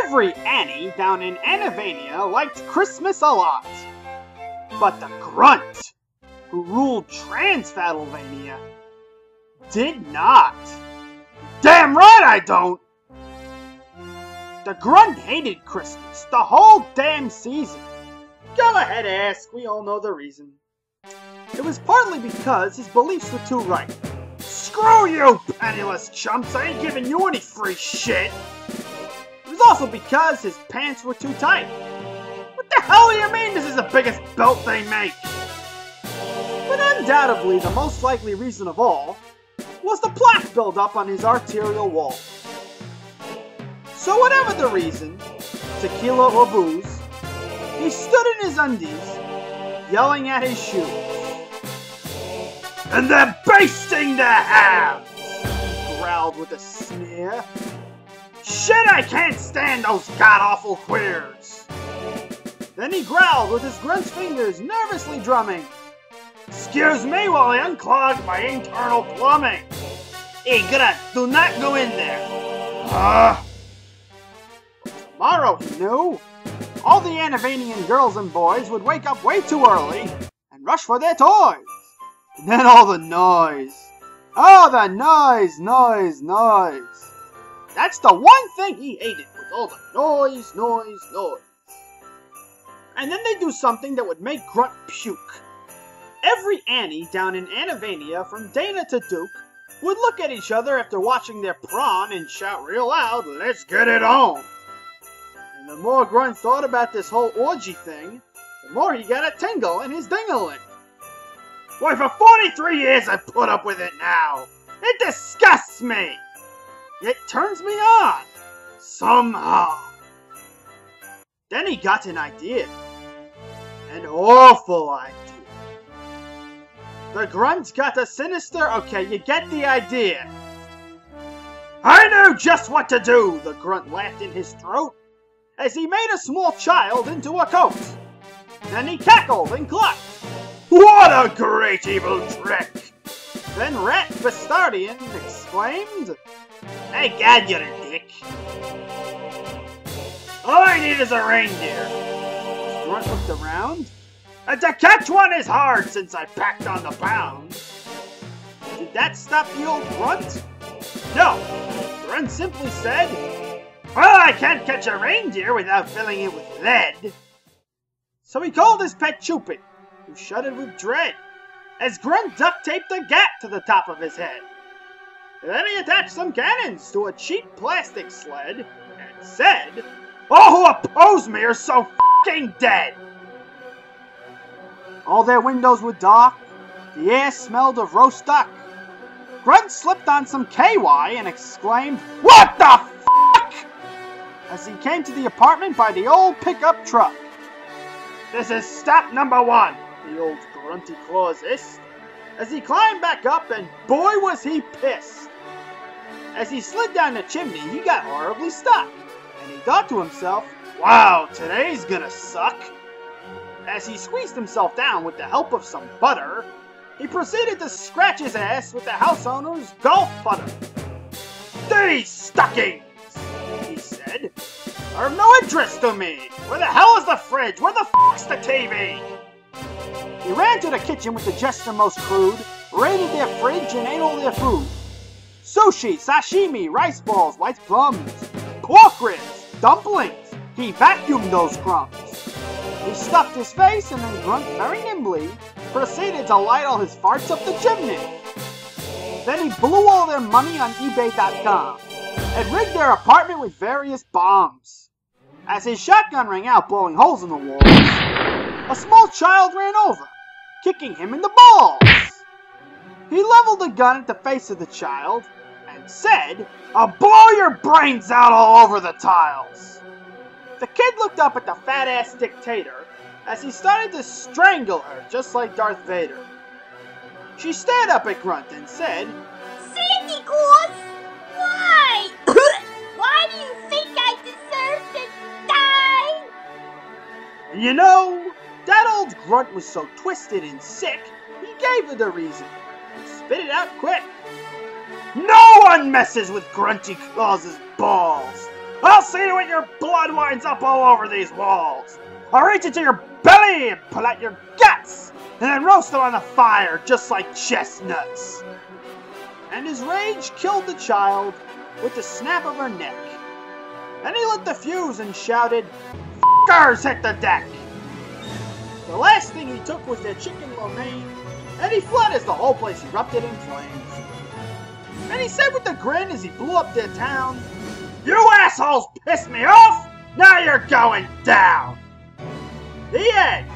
Every Annie down in Annavania liked Christmas a lot. But the Grunt, who ruled Transvatalvania, did not. Damn right I don't! The Grunt hated Christmas the whole damn season. Go ahead, ask, we all know the reason. It was partly because his beliefs were too right. Screw you, penniless chumps, I ain't giving you any free shit! It was also because his pants were too tight. What the hell do you mean this is the biggest belt they make? But undoubtedly the most likely reason of all was the plaque buildup on his arterial wall. So whatever the reason, tequila or booze, he stood in his undies, yelling at his shoes. And they're basting their halves, he growled with a sneer. Shit, I can't stand those god-awful queers. Then he growled with his grunt's fingers nervously drumming. Excuse me while I unclog my internal plumbing. Hey, Grunt, do not go in there. Tomorrow, he knew, all the Annavanian girls and boys would wake up way too early and rush for their toys. And then all the noise. Oh, the noise, noise, noise. That's the one thing he hated, was all the noise, noise, noise. And then they'd do something that would make Grunt puke. Every Annie down in Annavania, from Dana to Duke, would look at each other after watching their prawn and shout real loud, "Let's get it on!" And the more Grunt thought about this whole orgy thing, the more he got a tingle in his ding-a-ling. Why, for 43 years I put up with it now! It disgusts me! It turns me on! Somehow! Then he got an idea. An awful idea. The Grunt got a sinister... Okay, you get the idea. I knew just what to do, the Grunt laughed in his throat, as he made a small child into a coat. Then he cackled and clucked. What a great evil trick! Then Rat Bastardian exclaimed, Thank God you're a dick. All I need is a reindeer. Grunt looked around. And to catch one is hard since I packed on the pounds. Did that stop the old Grunt? No. Grunt simply said, Well, I can't catch a reindeer without filling it with lead. So he called his pet Cupid, who shuddered with dread, as Grunt duct-taped a gat to the top of his head. Then he attached some cannons to a cheap plastic sled, and said, All who oppose me are so f***ing dead! All their windows were dark, the air smelled of roast duck. Grunt slipped on some KY and exclaimed, What the f***? As he came to the apartment by the old pickup truck. This is stop number 1, the old grunty claws hissed, as he climbed back up, and boy was he pissed. As he slid down the chimney, he got horribly stuck, and he thought to himself, Wow, today's gonna suck. As he squeezed himself down with the help of some butter, he proceeded to scratch his ass with the house owner's golf putter. These stockings, he said, are of no interest to me. Where the hell is the fridge? Where the f***'s the TV? He ran to the kitchen with the jester most crude, raided their fridge and ate all their food. Sushi, sashimi, rice balls, white plums, pork ribs, dumplings. He vacuumed those crumbs. He stuffed his face and then Grunt very nimbly proceeded to light all his farts up the chimney. Then he blew all their money on eBay.com and rigged their apartment with various bombs. As his shotgun rang out blowing holes in the walls, a small child ran over, kicking him in the balls. He leveled the gun at the face of the child and said, I'll blow your brains out all over the tiles. The kid looked up at the fat-ass dictator as he started to strangle her just like Darth Vader. She stared up at Grunt and said, Santa Claus, why? Why do you think I deserve to die? You know, that old Grunt was so twisted and sick, he gave her the reason. And spit it out quick. No one messes with Grunty Claus's balls. I'll see to it your blood winds up all over these walls. I'll reach into your belly and pull out your guts, and then roast them on the fire just like chestnuts. And his rage killed the child with the snap of her neck. Then he lit the fuse and shouted, "F***ers hit the deck!" The last thing he took was their chicken lo mein, and he fled as the whole place erupted in flames. And he said with a grin as he blew up their town, "You assholes pissed me off! Now you're going down!" The end.